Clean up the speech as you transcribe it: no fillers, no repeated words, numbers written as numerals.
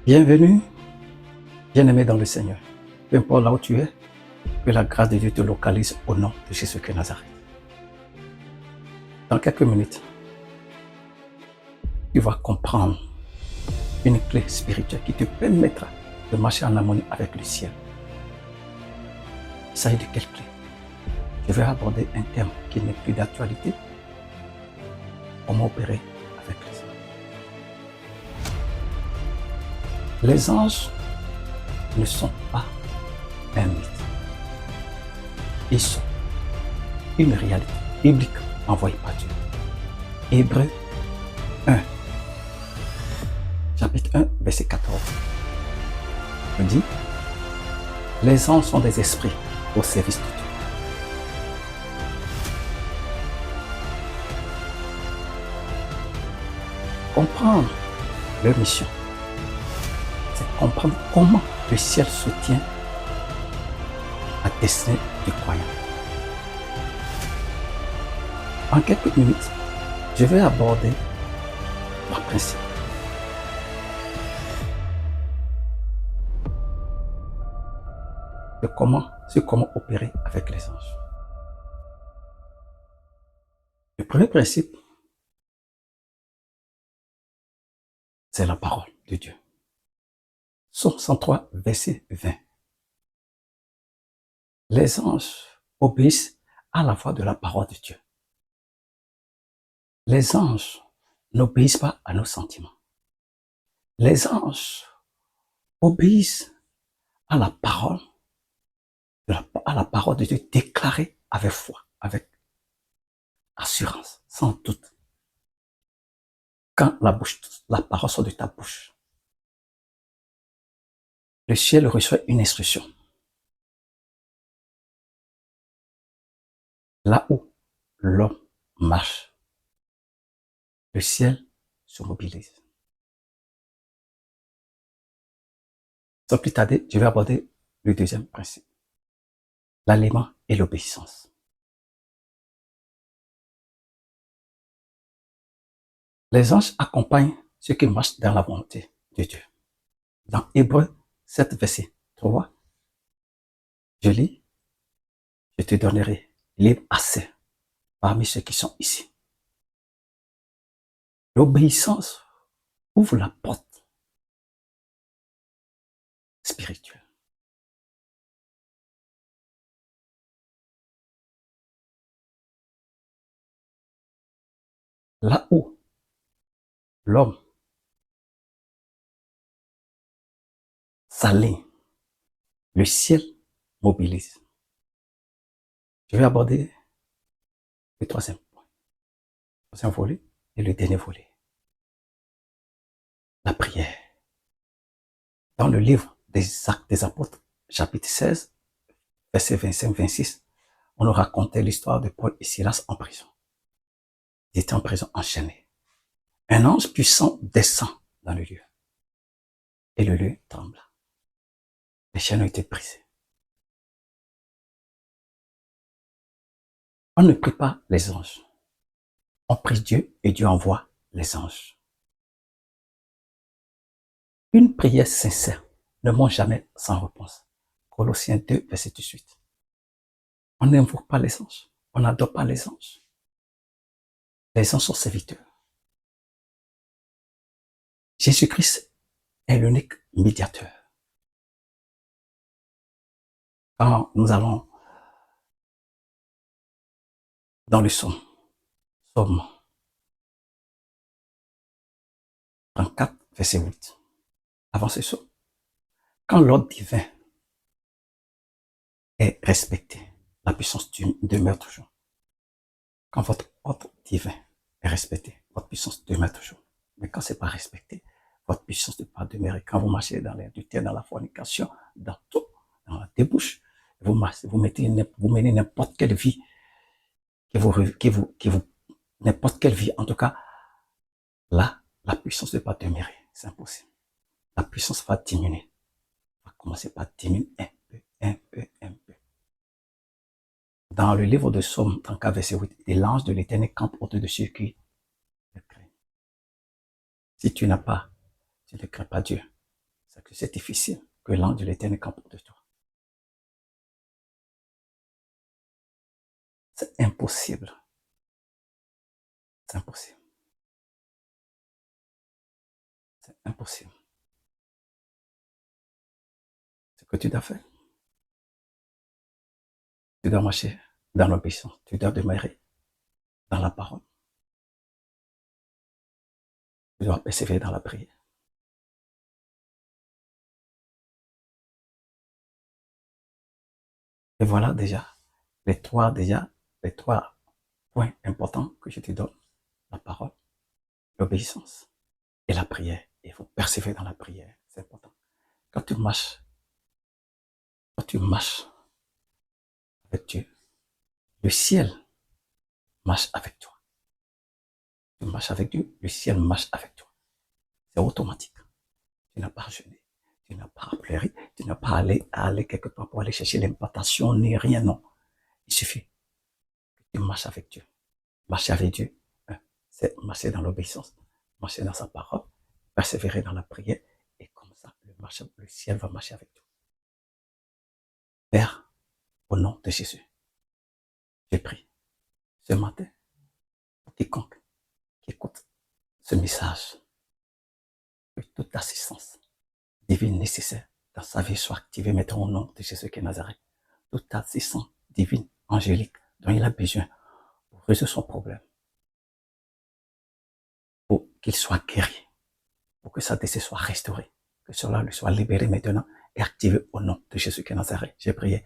Bienvenue, bien-aimé dans le Seigneur. Peu importe là où tu es, que la grâce de Dieu te localise au nom de Jésus-Christ Nazareth. Dans quelques minutes, tu vas comprendre une clé spirituelle qui te permettra de marcher en harmonie avec le ciel. Il s'agit de quelle clé? Je vais aborder un thème qui n'est plus d'actualité. Comment opérer avec les anges. Les anges ne sont pas un mythe. Ils sont une réalité biblique envoyée par Dieu. Hébreux 1, chapitre 1, verset 14. On dit, les anges sont des esprits au service de Dieu. Comprendre leur mission, c'est comprendre comment le ciel soutient la destinée du croyant. En quelques minutes, je vais aborder trois principes. Sur comment opérer avec les anges. Le premier principe, c'est la parole de Dieu. Psaume 103, verset 20. Les anges obéissent à la voix de la parole de Dieu. Les anges n'obéissent pas à nos sentiments. Les anges obéissent à la parole de Dieu déclarée avec foi, avec assurance, sans doute. Quand la parole sort de ta bouche, le ciel reçoit une instruction. Là où l'homme marche, le ciel se mobilise. Sans plus tarder, je vais aborder le deuxième principe. L'aliment et l'obéissance. Les anges accompagnent ceux qui marchent dans la volonté de Dieu. Dans Hébreux 7, verset 3, je lis, je te donnerai libre accès parmi ceux qui sont ici. L'obéissance ouvre la porte spirituelle. Là où l'homme s'aligne, le ciel mobilise. Je vais aborder le troisième point, le troisième volet et le dernier volet. La prière. Dans le livre des Actes des Apôtres, chapitre 16, verset 25-26, on nous racontait l'histoire de Paul et Silas en prison. Ils étaient en prison enchaînés. Un ange puissant descend dans le lieu. Et le lieu trembla. Les chaînes ont été brisées. On ne prie pas les anges. On prie Dieu et Dieu envoie les anges. Une prière sincère ne monte jamais sans réponse. Colossiens 2, verset 18. On n'invoque pas les anges. On n'adore pas les anges. Les anges sont serviteurs. Jésus-Christ est l'unique médiateur. Quand nous allons dans le psaume 34, verset 8, avant ce psaume, quand l'ordre divin est respecté, la puissance demeure toujours. Quand votre ordre divin est respecté, votre puissance demeure toujours. Mais quand ce n'est pas respecté, votre puissance ne peut pas demeurer. Quand vous marchez dans l'adultère, dans la fornication, dans tout, dans la débouche, vous menez n'importe quelle vie n'importe quelle vie, en tout cas, là, la puissance ne peut pas demeurer. C'est impossible. La puissance va diminuer. Va commencer par diminuer un peu. Dans le livre de Psaume 34, verset 8, et l'ange de l'Éternel campe autour de ceux qui le craignent. Si tu ne crains pas Dieu, C'est que c'est difficile que l'ange de l'Éternel campe de toi. C'est impossible. C'est impossible. C'est impossible. Ce que tu dois faire, tu dois marcher dans l'obéissance. Tu dois demeurer dans la parole. Tu dois persévérer dans la prière. Et voilà déjà les trois points importants que je te donne. La parole, l'obéissance et la prière. Il faut persévérer dans la prière. C'est important. Quand tu marches avec Dieu, le ciel marche avec toi. Tu marches avec Dieu, le ciel marche avec toi. C'est automatique. Tu n'as pas à jeûner, tu n'as pas à pleurer, tu n'as pas à aller quelque part pour aller chercher l'implantation, ni rien, non. Il suffit que tu marches avec Dieu. Marcher avec Dieu, hein, c'est marcher dans l'obéissance, marcher dans sa parole, persévérer dans la prière, et comme ça, le ciel va marcher avec toi. Père, au nom de Jésus, j'ai pris ce matin pour quiconque qui écoute ce message, que toute assistance divine nécessaire dans sa vie soit activée maintenant au nom de Jésus qui est Nazareth. Toute assistance divine, angélique, dont il a besoin pour résoudre son problème, pour qu'il soit guéri, pour que sa décès soit restaurée, que cela lui soit libéré maintenant et activé au nom de Jésus qui est Nazareth. J'ai prié